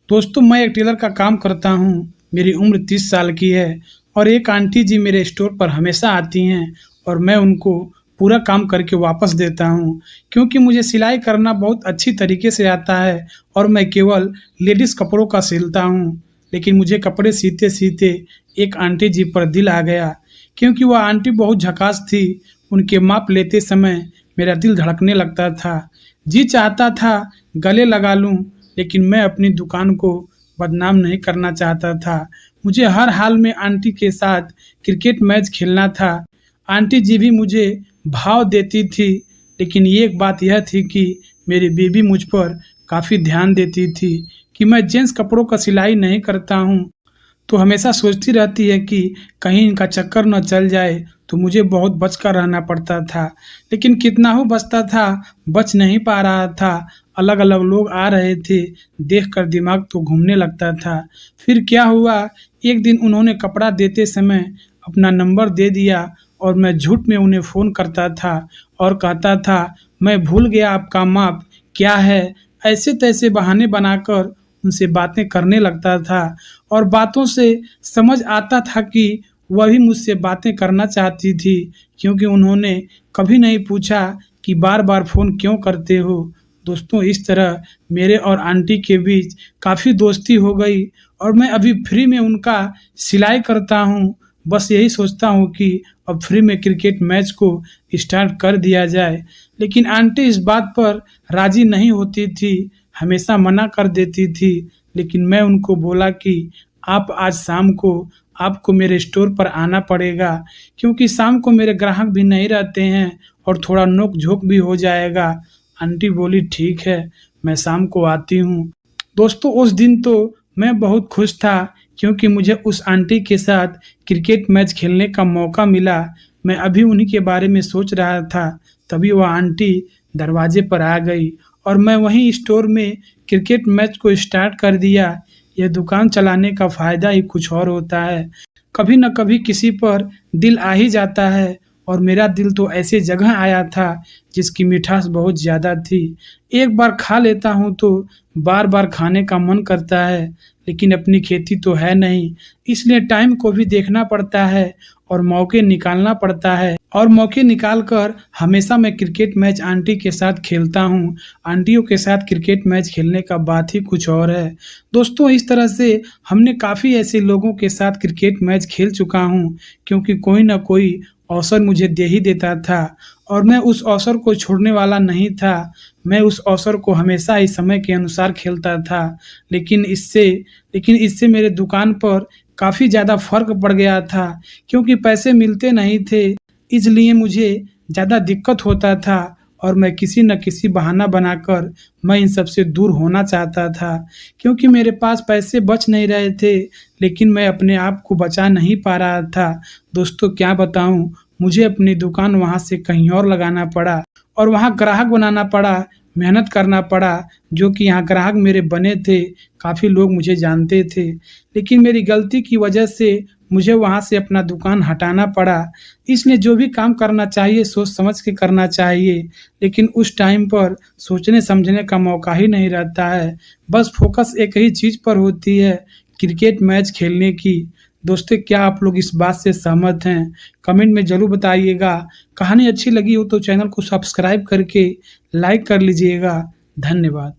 दोस्तों, मैं एक टेलर का काम करता हूँ। मेरी उम्र 30 साल की है और एक आंटी जी मेरे स्टोर पर हमेशा आती हैं और मैं उनको पूरा काम करके वापस देता हूँ, क्योंकि मुझे सिलाई करना बहुत अच्छी तरीके से आता है और मैं केवल लेडीज़ कपड़ों का सिलता हूँ। लेकिन मुझे कपड़े सीते-सीते एक आंटी जी पर दिल आ गया, क्योंकि वह आंटी बहुत झकास थी। उनके माप लेते समय मेरा दिल धड़कने लगता था। जी चाहता था गले लगा लूँ, लेकिन मैं अपनी दुकान को बदनाम नहीं करना चाहता था। मुझे हर हाल में आंटी के साथ क्रिकेट मैच खेलना था। आंटी जी भी मुझे भाव देती थी, लेकिन एक बात यह थी कि मेरी बीवी मुझ पर काफ़ी ध्यान देती थी कि मैं जेंट्स कपड़ों का सिलाई नहीं करता हूँ। तो हमेशा सोचती रहती है कि कहीं इनका चक्कर न चल जाए, तो मुझे बहुत बच कर रहना पड़ता था। लेकिन कितना हो बचता था, बच नहीं पा रहा था। अलग-अलग लोग आ रहे थे, देखकर दिमाग तो घूमने लगता था। फिर क्या हुआ, एक दिन उन्होंने कपड़ा देते समय अपना नंबर दे दिया और मैं झूठ में उन्हें फ़ोन करता था और कहता था, "मैं भूल गया आपका माप क्या है?" ऐसे-तैसे बहाने बनाकर उनसे बातें करने लगता था और बातों से समझ आता था कि वह भी मुझसे बातें करना चाहती थी, क्योंकि उन्होंने कभी नहीं पूछा कि बार-बार फ़ोन क्यों करते हो। दोस्तों, इस तरह मेरे और आंटी के बीच काफ़ी दोस्ती हो गई और मैं अभी फ्री में उनका सिलाई करता हूँ। बस यही सोचता हूँ कि अब फ्री में क्रिकेट मैच को स्टार्ट कर दिया जाए। लेकिन आंटी इस बात पर राज़ी नहीं होती थी, हमेशा मना कर देती थी। लेकिन मैं उनको बोला कि आप आज शाम को आपको मेरे स्टोर पर आना पड़ेगा, क्योंकि शाम को मेरे ग्राहक भी नहीं रहते हैं और थोड़ा नोक-झोंक भी हो जाएगा। आंटी बोली, "ठीक है, मैं शाम को आती हूँ।" दोस्तों, उस दिन तो मैं बहुत खुश था, क्योंकि मुझे उस आंटी के साथ क्रिकेट मैच खेलने का मौका मिला। मैं अभी उन्हीं के बारे में सोच रहा था, तभी वह आंटी दरवाजे पर आ गई और मैं वहीं स्टोर में क्रिकेट मैच को स्टार्ट कर दिया। यह दुकान चलाने का फ़ायदा ही कुछ और होता है। कभी न कभी किसी पर दिल आ ही जाता है और मेरा दिल तो ऐसी जगह आया था जिसकी मिठास बहुत ज़्यादा थी। एक बार खा लेता हूँ तो बार-बार खाने का मन करता है, लेकिन अपनी खेती तो है नहीं, इसलिए टाइम को भी देखना पड़ता है और मौके निकालना पड़ता है और मौके निकाल कर हमेशा मैं क्रिकेट मैच आंटी के साथ खेलता हूँ। आंटियों के साथ क्रिकेट मैच खेलने का बात ही कुछ और है। दोस्तों, इस तरह से हमने काफ़ी ऐसे लोगों के साथ क्रिकेट मैच खेल चुका हूँ, क्योंकि कोई न कोई अवसर मुझे दे ही देता था और मैं उस अवसर को छोड़ने वाला नहीं था। मैं उस अवसर को हमेशा ही समय के अनुसार खेलता था। लेकिन इससे मेरे दुकान पर काफ़ी ज़्यादा फ़र्क पड़ गया था, क्योंकि पैसे मिलते नहीं थे, इसलिए मुझे ज़्यादा दिक्कत होता था और मैं किसी न किसी बहाना बनाकर मैं इन सब से दूर होना चाहता था, क्योंकि मेरे पास पैसे बच नहीं रहे थे, लेकिन मैं अपने आप को बचा नहीं पा रहा था। दोस्तों, क्या बताऊँ, मुझे अपनी दुकान वहाँ से कहीं और लगाना पड़ा और वहाँ ग्राहक बनाना पड़ा, मेहनत करना पड़ा, जो कि यहाँ ग्राहक मेरे बने थे, काफ़ी लोग मुझे जानते थे। लेकिन मेरी गलती की वजह से मुझे वहाँ से अपना दुकान हटाना पड़ा। इसलिए जो भी काम करना चाहिए सोच समझ के करना चाहिए, लेकिन उस टाइम पर सोचने-समझने का मौका ही नहीं रहता है। बस फ़ोकस एक ही चीज़ पर होती है, क्रिकेट मैच खेलने की। दोस्तों, क्या आप लोग इस बात से सहमत हैं? कमेंट में ज़रूर बताइएगा। कहानी अच्छी लगी हो तो चैनल को सब्सक्राइब करके लाइक कर लीजिएगा। धन्यवाद।